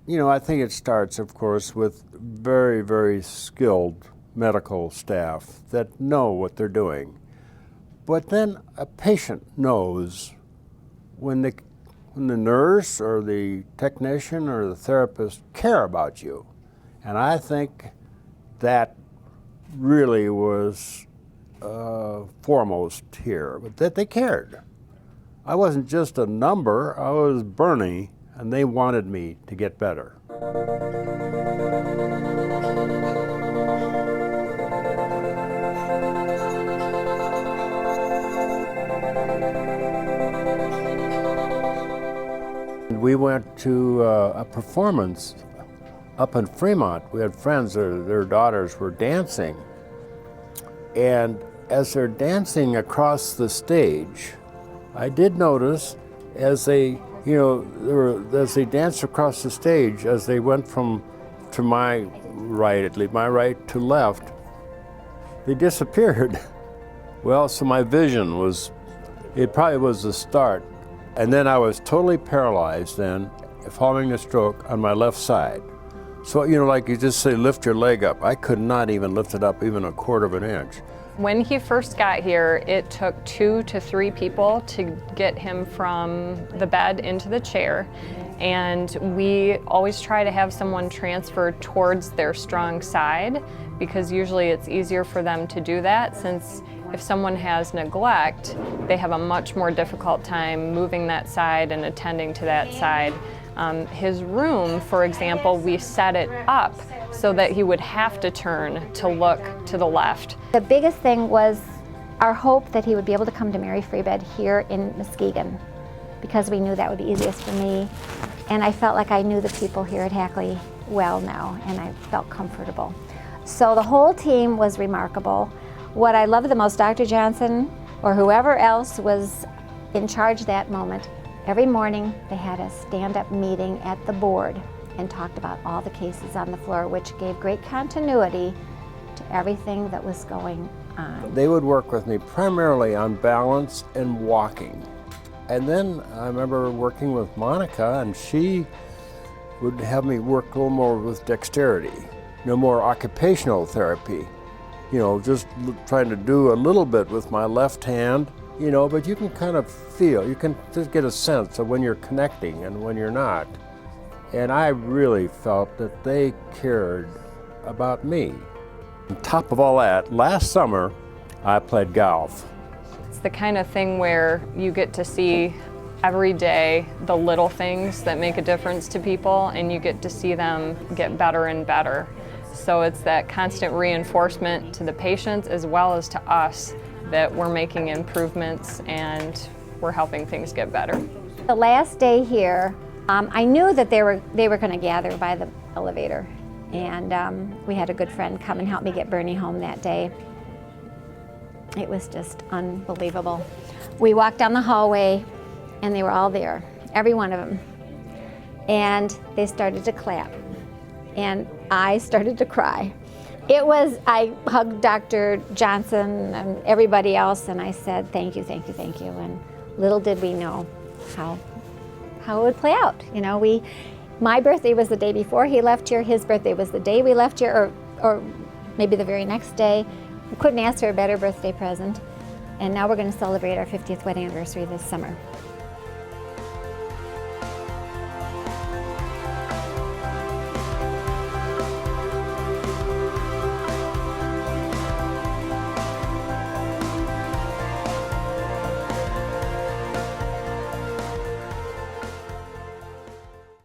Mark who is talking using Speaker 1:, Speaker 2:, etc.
Speaker 1: I think it starts, of course, with very, very skilled medical staff that know what they're doing. But then a patient knows when the nurse or the technician or the therapist care about you. And I think that really was foremost here, but that they cared. I wasn't just a number, I was Bernie, and they wanted me to get better. We went to a performance up in Fremont. We had friends, their daughters were dancing. And as they're dancing across the stage, I did notice as they, as they danced across the stage, as they went from to my right, at least my right to left, they disappeared. Well, so my vision was, it probably was the start. And then I was totally paralyzed then, following a stroke on my left side. So, like you just say, lift your leg up. I could not even lift it up even a quarter of an inch.
Speaker 2: When he first got here, it took 2 to 3 people to get him from the bed into the chair. And we always try to have someone transfer towards their strong side, because usually it's easier for them to do that, since if someone has neglect, they have a much more difficult time moving that side and attending to that side. His room, for example, we set it up so that he would have to turn to look to the left.
Speaker 3: The biggest thing was our hope that he would be able to come to Mary Free Bed here in Muskegon, because we knew that would be easiest for me. And I felt like I knew the people here at Hackley well now, and I felt comfortable. So the whole team was remarkable. What I loved the most, Dr. Johnson or whoever else was in charge that moment, every morning they had a stand-up meeting at the board and talked about all the cases on the floor, which gave great continuity to everything that was going on.
Speaker 1: They would work with me primarily on balance and walking. And then I remember working with Monica, and she would have me work a little more with dexterity, more occupational therapy. Just trying to do a little bit with my left hand, but you can kind of feel, you can just get a sense of when you're connecting and when you're not. And I really felt that they cared about me. On top of all that, last summer, I played golf.
Speaker 2: It's the kind of thing where you get to see every day the little things that make a difference to people, and you get to see them get better and better. So it's that constant reinforcement to the patients as well as to us that we're making improvements and we're helping things get better.
Speaker 3: The last day here, I knew that they were going to gather by the elevator, and we had a good friend come and help me get Bernie home that day. It was just unbelievable. We walked down the hallway and they were all there, every one of them, and they started to clap. And I started to cry. I hugged Dr. Johnson and everybody else, and I said, thank you, thank you, thank you. And little did we know how it would play out. My birthday was the day before he left here, his birthday was the day we left here, or maybe the very next day. We couldn't ask for a better birthday present. And now we're going to celebrate our 50th wedding anniversary this summer.